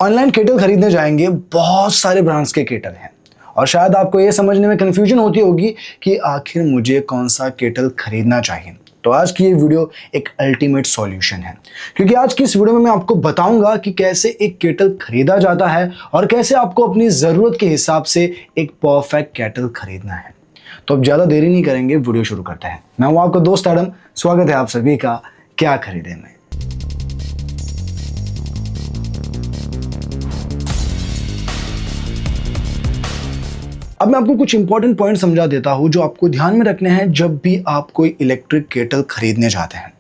Online kettle खरीदने जाएंगे, बहुत सारे ब्रांड्स के केटल हैं और शायद आपको ये समझने में कन्फ्यूजन होती होगी कि आखिर मुझे कौन सा केटल खरीदना चाहिए। तो आज की ये वीडियो एक अल्टीमेट सॉल्यूशन है, क्योंकि आज की इस वीडियो में मैं आपको बताऊंगा कि कैसे एक केटल खरीदा जाता है और कैसे आपको अपनी ज़रूरत के हिसाब से एक परफेक्ट केटल खरीदना है। तो अब ज़्यादा देरी नहीं करेंगे, वीडियो शुरू करते हैं। मैं हूं आपका दोस्त एडम, स्वागत है आप सभी का क्या खरीदे में। अब मैं आपको कुछ इंपॉर्टेंट पॉइंट समझा देता हूं जो आपको ध्यान में रखने हैं जब भी आप कोई इलेक्ट्रिक केटल खरीदने जाते हैं।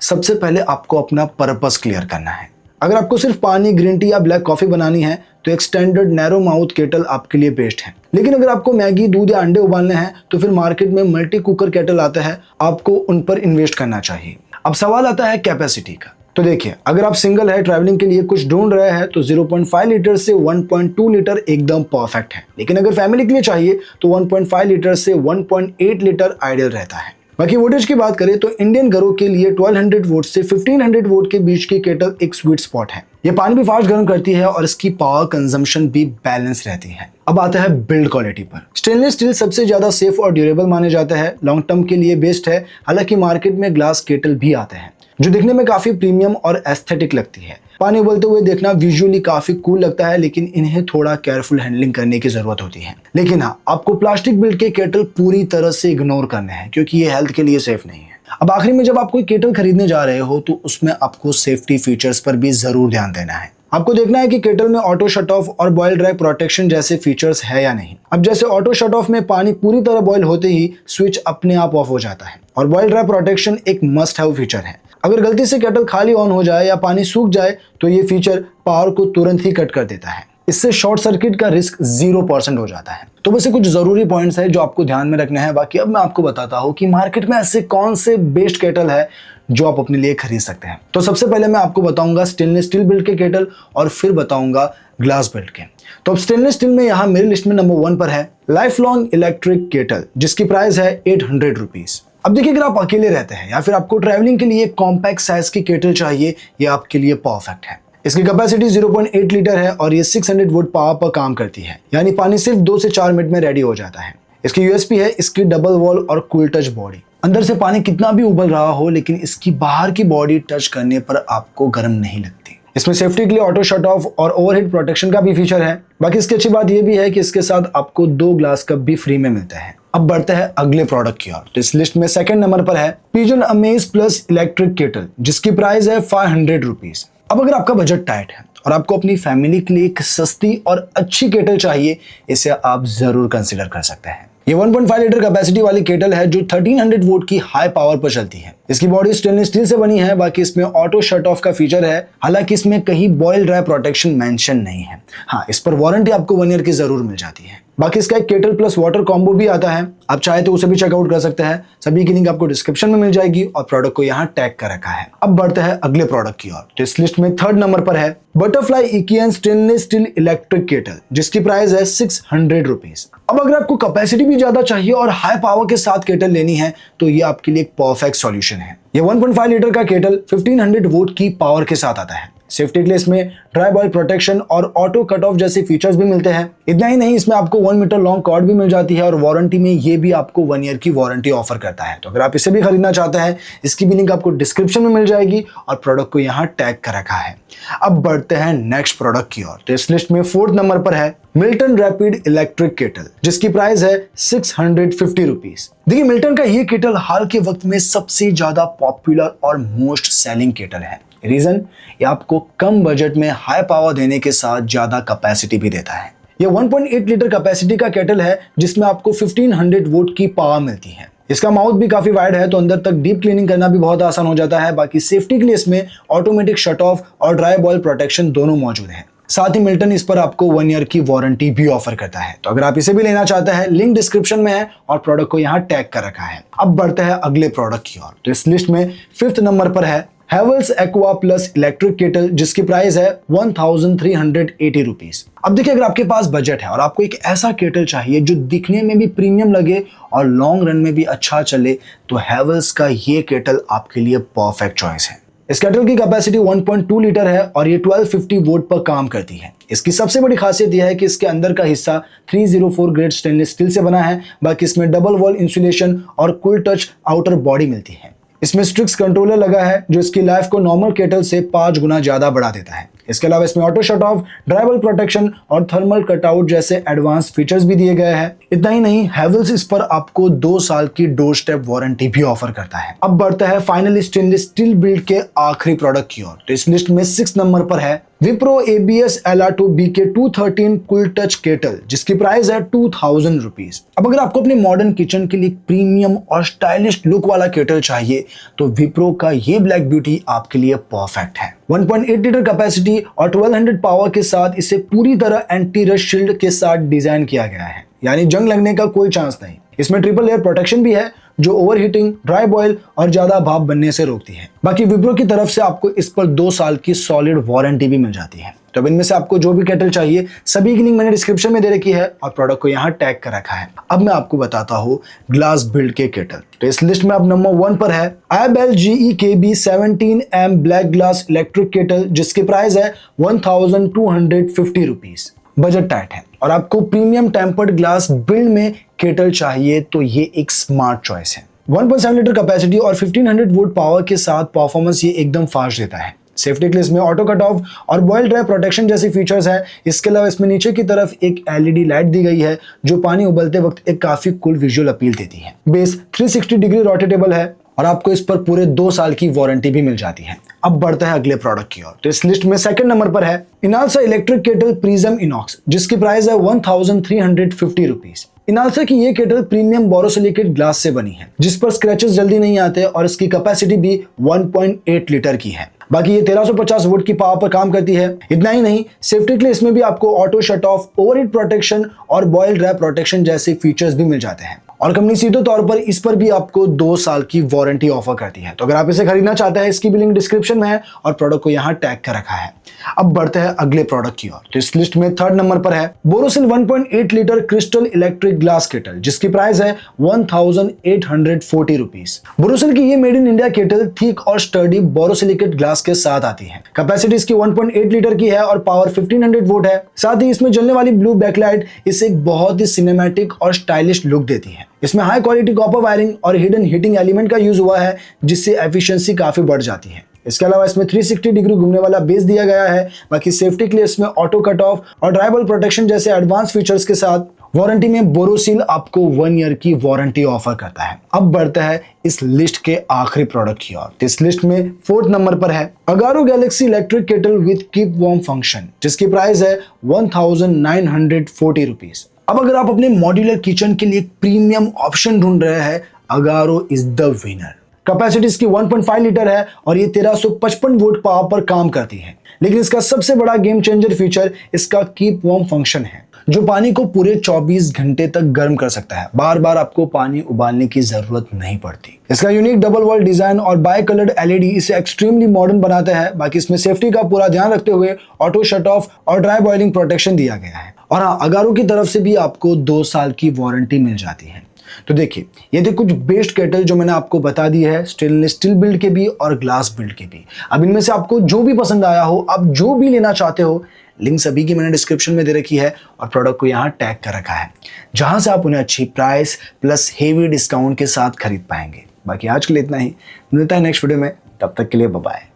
सबसे पहले आपको अपना पर्पस क्लियर करना है। अगर आपको सिर्फ पानी, ग्रीन टी या ब्लैक कॉफी बनानी है तो एक स्टैंडर्ड नैरो माउथ केटल आपके लिए बेस्ट है। लेकिन अगर आपको मैगी, दूध या अंडे उबालने हैं तो फिर मार्केट में मल्टी कुकर केटल आते हैं, आपको उन पर इन्वेस्ट करना चाहिए। अब सवाल आता है कैपेसिटी का। तो देखिए, अगर आप सिंगल है, ट्रैवलिंग के लिए कुछ ढूंढ रहे हैं तो 0.5 लीटर से 1.2 लीटर एकदम परफेक्ट है। लेकिन अगर फैमिली के लिए चाहिए तो 1.5 लीटर से 1.8 लीटर आइडियल रहता है। बाकी वोल्टेज की बात करें तो इंडियन घरों के लिए 1200 वोल्ट से 1500 वोल्ट के बीच की केटल एक स्वीट स्पॉट है। ये पानी भी फास्ट गर्म करती है और इसकी पावर कंजम्पशन भी बैलेंस रहती है। अब आता है बिल्ड क्वालिटी पर। स्टेनलेस स्टील सबसे ज्यादा सेफ और ड्यूरेबल माने जाता है, लॉन्ग टर्म के लिए बेस्ट है। हालांकि मार्केट में ग्लास केटल भी आते हैं जो दिखने में काफी प्रीमियम और एस्थेटिक लगती है। पानी उबलते हुए देखना विजुअली काफी कूल लगता है, लेकिन इन्हें थोड़ा केयरफुल हैंडलिंग करने की जरूरत होती है। लेकिन हाँ, आपको प्लास्टिक बिल्ड के केटल पूरी तरह से इग्नोर करने हैं, क्योंकि ये हेल्थ के लिए सेफ नहीं है। अब आखिरी में, जब आप कोई केटल खरीदने जा रहे हो तो उसमें आपको सेफ्टी फीचर्स पर भी जरूर ध्यान देना है। आपको देखना है कि केटल में ऑटो शट ऑफ और बॉयल ड्राई प्रोटेक्शन जैसे फीचर्स है या नहीं। अब जैसे ऑटो शट ऑफ में पानी पूरी तरह बॉयल होते ही स्विच अपने आप ऑफ हो जाता है, और बॉयल ड्राई प्रोटेक्शन एक मस्ट हैव फीचर है। अगर गलती से केटल खाली ऑन हो जाए या पानी सूख जाए तो ये फीचर पावर को तुरंत ही कट कर देता है। इससे शॉर्ट सर्किट का रिस्क 0% हो जाता है। तो बस ये कुछ जरूरी पॉइंट्स हैं जो आपको ध्यान में रखना है। बाकी अब मैं आपको बताता हूँ कि मार्केट में ऐसे कौन से बेस्ट केटल है जो आप अपने लिए खरीद सकते हैं। तो सबसे पहले मैं आपको बताऊंगा स्टेनलेस स्टील बिल्ड के केटल और फिर बताऊंगा ग्लास बिल्ड के। तो अब स्टेनलेस स्टील में यहाँ मेरी लिस्ट में नंबर 1 पर है लाइफ लॉन्ग इलेक्ट्रिक केटल, जिसकी प्राइस है 800 रुपीज। अब देखिए, अगर आप अकेले रहते हैं या फिर आपको ट्रैवलिंग के लिए कॉम्पैक्ट साइज की केटल चाहिए, ये आपके लिए परफेक्ट है। इसकी कैपेसिटी 0.8 लीटर है और ये 600 वोल्ट पावर पर काम करती है, यानी पानी सिर्फ 2 से 4 मिनट में रेडी हो जाता है। इसकी यूएसपी है इसकी डबल वॉल और कूल टच बॉडी। अंदर से पानी कितना भी उबल रहा हो, लेकिन इसकी बाहर की बॉडी टच करने पर आपको गर्म नहीं लगती। इसमें सेफ्टी के लिए ऑटो शट ऑफ और ओवरहीट प्रोटेक्शन का भी फीचर है। बाकी इसकी अच्छी बात यह भी है कि इसके साथ आपको 2 ग्लास कप भी फ्री में मिलता है। अब बढ़ते हैं अगले प्रोडक्ट की ओर। तो इस लिस्ट में सेकंड नंबर पर है pigeon amaze plus electric kettle, जिसकी प्राइस है 500 रुपीज। अब अगर आपका बजट टाइट है और आपको अपनी फैमिली के लिए एक सस्ती और अच्छी केटल चाहिए, इसे आप जरूर कंसिडर कर सकते हैं। ये 1.5 लीटर कैपेसिटी वाली केटल है जो 1300 वोल्ट की हाई पावर पर चलती है। इसकी बॉडी स्टेनलेस स्टील से बनी है। बाकी इसमें ऑटो शट ऑफ का फीचर है, हालांकि इसमें कहीं बॉयल ड्राई प्रोटेक्शन मेंशन नहीं है। हाँ, इस पर वारंटी आपको 1 ईयर की जरूर मिल जाती है। बाकी इसका एक केटल प्लस वाटर कॉम्बो भी आता है, आप चाहे तो उसे भी चेकआउट कर सकते हैं। सभी की लिंक आपको डिस्क्रिप्शन में मिल जाएगी और प्रोडक्ट को यहाँ टैग कर रखा है। अब बढ़ते हैं अगले प्रोडक्ट की ओर। तो इस लिस्ट में थर्ड नंबर पर है butterfly Ekion stainless steel electric kettle, जिसकी प्राइस है 600 रुपीज। अब अगर आपको कैपेसिटी भी ज्यादा चाहिए और हाई पावर के साथ केटल लेनी है तो ये आपके लिए एक परफेक्ट सॉल्यूशन है। ये 1.5 लीटर का केटल 1500 वोल्ट की पावर के साथ आता है। सेफ्टी के लिए इसमें ड्राई बॉयल प्रोटेक्शन और ऑटो कट ऑफ जैसे फीचर्स भी मिलते हैं। इतना ही नहीं, इसमें आपको 1 मीटर लॉन्ग कॉर्ड भी मिल जाती है और वारंटी में ये भी आपको 1 ईयर की वारंटी ऑफर करता है। तो अगर आप इसे भी खरीदना चाहते हैं, इसकी भी लिंक आपको डिस्क्रिप्शन में मिल जाएगी और प्रोडक्ट को यहाँ टैग कर रखा है। अब बढ़ते हैं नेक्स्ट प्रोडक्ट की ओर। तो इस लिस्ट में 4th नंबर पर है मिल्टन रैपिड इलेक्ट्रिक केटल, जिसकी प्राइस है 650 रुपीज। देखिए, मिल्टन का ये केटल हाल के वक्त में सबसे ज्यादा पॉपुलर और मोस्ट सेलिंग केटल है। रीजन, ये आपको कम बजट में हाई पावर देने के साथ ज्यादा कैपेसिटी भी देता है। ये 1.8 लीटर कैपेसिटी का केटल है जिसमें आपको 1500 वोल्ट की पावर मिलती है। इसका माउथ भी काफी वाइड है तो अंदर तक डीप क्लीनिंग करना भी बहुत आसान हो जाता है। बाकी सेफ्टी के लिए इसमें ऑटोमेटिक शट ऑफ और ड्राई बॉयल प्रोटेक्शन दोनों मौजूद है। साथ ही मिल्टन इस पर आपको 1 ईयर की वारंटी भी ऑफर करता है। तो अगर आप इसे भी लेना चाहते हैं, लिंक डिस्क्रिप्शन में है और प्रोडक्ट को यहाँ टैग कर रखा है। अब बढ़ते हैं अगले प्रोडक्ट की ओर। तो इस लिस्ट में 5th नंबर पर है Havells aqua plus electric kettle, जिसकी प्राइस है 1380 रुपीज। अब देखिए, अगर आपके पास बजट है और आपको एक ऐसा केटल चाहिए जो दिखने में भी प्रीमियम लगे और लॉन्ग रन में भी अच्छा चले, तो हेवल्स का ये केटल आपके लिए परफेक्ट चॉइस है। इस केटल की कैपेसिटी 1.2 लीटर है और ये 1250 वोल्ट पर काम करती है। इसकी सबसे बड़ी खासियत यह है कि इसके अंदर का हिस्सा 304 ग्रेड स्टेनलेस स्टील से बना है। बाकी इसमें डबल वॉल इंसुलेशन और कूल टच आउटर बॉडी मिलती है। इसमें स्ट्रिक्स कंट्रोलर लगा है जो इसकी लाइफ को नॉर्मल केटल से 5 गुना ज्यादा बढ़ा देता है। इसके अलावा इसमें auto shut off, dribble protection और थर्मल कटआउट जैसे एडवांस फीचर्स भी दिए गए हैं। इतना ही नहीं, हैवेल्स इस पर आपको 2 साल की डोर स्टेप वारंटी भी ऑफर करता है। अब बढ़ता है फाइनली स्टेनलेस स्टील बिल्ड के आखिरी प्रोडक्ट की ओर। तो इस लिस्ट में 6 नंबर पर है Wipro ABS LR2 BK213 cool touch kettle, जिसकी प्राइस है 2000 रुपीज। अब अगर आपको अपने मॉडर्न किचन के लिए प्रीमियम और स्टाइलिश लुक वाला केटल चाहिए तो विप्रो का ये ब्लैक ब्यूटी आपके लिए परफेक्ट है। 1.8 लीटर कैपेसिटी और 1200 पावर के साथ इसे पूरी तरह एंटी रस्ट शील्ड के साथ डिजाइन किया गया है, यानी जंग लगने का कोई चांस नहीं। इसमें ट्रिपल लेयर प्रोटेक्शन भी है जो ओवरहीटिंग, ड्राई बॉयल और ज्यादा भाप बनने से रोकती है। बाकी विप्रो की तरफ से आपको इस पर 2 साल की सॉलिड वारंटी भी मिल जाती है। तो अब इनमें से आपको जो भी केटल चाहिए सभी की लिंक मैंने डिस्क्रिप्शन में दे रखी है और प्रोडक्ट को यहाँ टैग कर रखा है। अब मैं आपको बताता हूँ ग्लास बिल्ड के केटल। तो इस लिस्ट में अब नंबर 1 पर है ABEL GE-KB 17M black glass electric kettle, जिसकी प्राइस है 1250 रुपीज। बजट टाइट है और आपको प्रीमियम टेम्पर्ड ग्लास बिल्ड में केटल चाहिए तो ये एक स्मार्ट चॉइस है। 1.7 लीटर कैपेसिटी और 1500 वोल्ट पावर के साथ परफॉर्मेंस ये एकदम फास्ट देता है। सेफ्टी के लिए इसमें ऑटो कट ऑफ और बॉयल ड्राई प्रोटेक्शन जैसे फीचर्स हैं। इसके अलावा इसमें नीचे की तरफ एक LED लाइट दी गई है जो पानी उबलते वक्त एक काफी कूल विजुअल अपील देती है। बेस 360 डिग्री रोटेटेबल है और आपको इस पर पूरे 2 साल की वारंटी भी मिल जाती है। अब बढ़ता है अगले प्रोडक्ट की ओर। तो इस लिस्ट में 2nd नंबर पर है Inalsa electric kettle prism Inox, जिसकी प्राइस है 1350 रुपीज। इनालसा की ये केटल प्रीमियम बोरोसिलिकेट ग्लास से बनी है जिस पर स्क्रैचेस जल्दी नहीं आते और इसकी कैपेसिटी भी 1.8 लीटर की है। बाकी ये 1350 वोल्ट की पावर पर काम करती है। इतना ही नहीं, सेफ्टी के लिए इसमें भी आपको auto shut off, overheat protection और बॉयल ड्राई प्रोटेक्शन जैसे फीचर्स भी मिल जाते हैं। और कंपनी सीधे तौर पर इस पर भी आपको 2 साल की वारंटी ऑफर करती है। तो अगर आप इसे खरीदना चाहते हैं इसकी भी लिंक डिस्क्रिप्शन में है और प्रोडक्ट को यहाँ टैग कर रखा है। अब बढ़ते हैं अगले प्रोडक्ट की ओर। तो इस लिस्ट में 3rd नंबर पर है Borosil 1.8 litre crystal electric glass kettle, जिसकी प्राइस है 1840 रुपीज। बोरोसिल की ये made in India kettle thick और स्टर्डी बोरोसिलिकेट ग्लास के साथ आती है। कैपेसिटी इसकी 1.8 लीटर की है और पावर 1500 वोल्ट है। साथ ही इसमें जलने वाली ब्लू बैकलाइट इसे एक बहुत ही सिनेमैटिक और स्टाइलिश लुक देती है। इसमें हाई क्वालिटी कॉपर वायरिंग और हिडन हीटिंग एलिमेंट का यूज हुआ है जिससे एफिशिएंसी काफी बढ़ जाती है। इसके अलावा इसमें 360 डिग्री घूमने वाला बेस दिया गया है। बाकी सेफ्टी के लिए इसमें ऑटो कट ऑफ और ड्राइबल प्रोटेक्शन जैसे एडवांस फीचर्स के साथ वारंटी में बोरोसिल आपको 1 ईयर की वारंटी ऑफर करता है। अब बढ़ता है इस लिस्ट के आखिरी प्रोडक्ट की ओर। इस लिस्ट में 4th नंबर पर है Agaro Galaxy electric kettle with keep warm function, जिसकी प्राइस है 1940 रुपीज। अब अगर आप अपने मॉड्यूलर किचन के लिए प्रीमियम ऑप्शन ढूंढ रहे हैं, Agaro is the winner. Capacity इसकी 1.5 लीटर है और ये 1355 वोल्ट पावर पर काम करती है। लेकिन इसका सबसे बड़ा गेम चेंजर फीचर इसका कीप वार्म फंक्शन है जो पानी को पूरे 24 घंटे तक गर्म कर सकता है। बार बार आपको पानी उबालने की जरूरत नहीं पड़ती। इसका यूनिक डबल वॉल डिजाइन और बाय कलर्ड LED इसे एक्सट्रीमली मॉडर्न बनाता है। बाकी इसमें सेफ्टी का पूरा ध्यान रखते हुए ऑटो शट ऑफ और ड्राई बॉइलिंग प्रोटेक्शन दिया गया है। और हाँ, अगारो की तरफ से भी आपको 2 साल की वारंटी मिल जाती है। तो देखिए, ये थे कुछ बेस्ट केटल जो मैंने आपको बता दी है, स्टेनलेस स्टील बिल्ड के भी और ग्लास बिल्ड के भी। अब इनमें से आपको जो भी पसंद आया हो, आप जो भी लेना चाहते हो, लिंक सभी की मैंने डिस्क्रिप्शन में दे रखी है और प्रोडक्ट को यहाँ टैग कर रखा है, जहां से आप उन्हें अच्छी प्राइस प्लस हेवी डिस्काउंट के साथ खरीद पाएंगे। बाकी आज के लिए इतना ही, मिलता है नेक्स्ट वीडियो में, तब तक के लिए बाय बाय।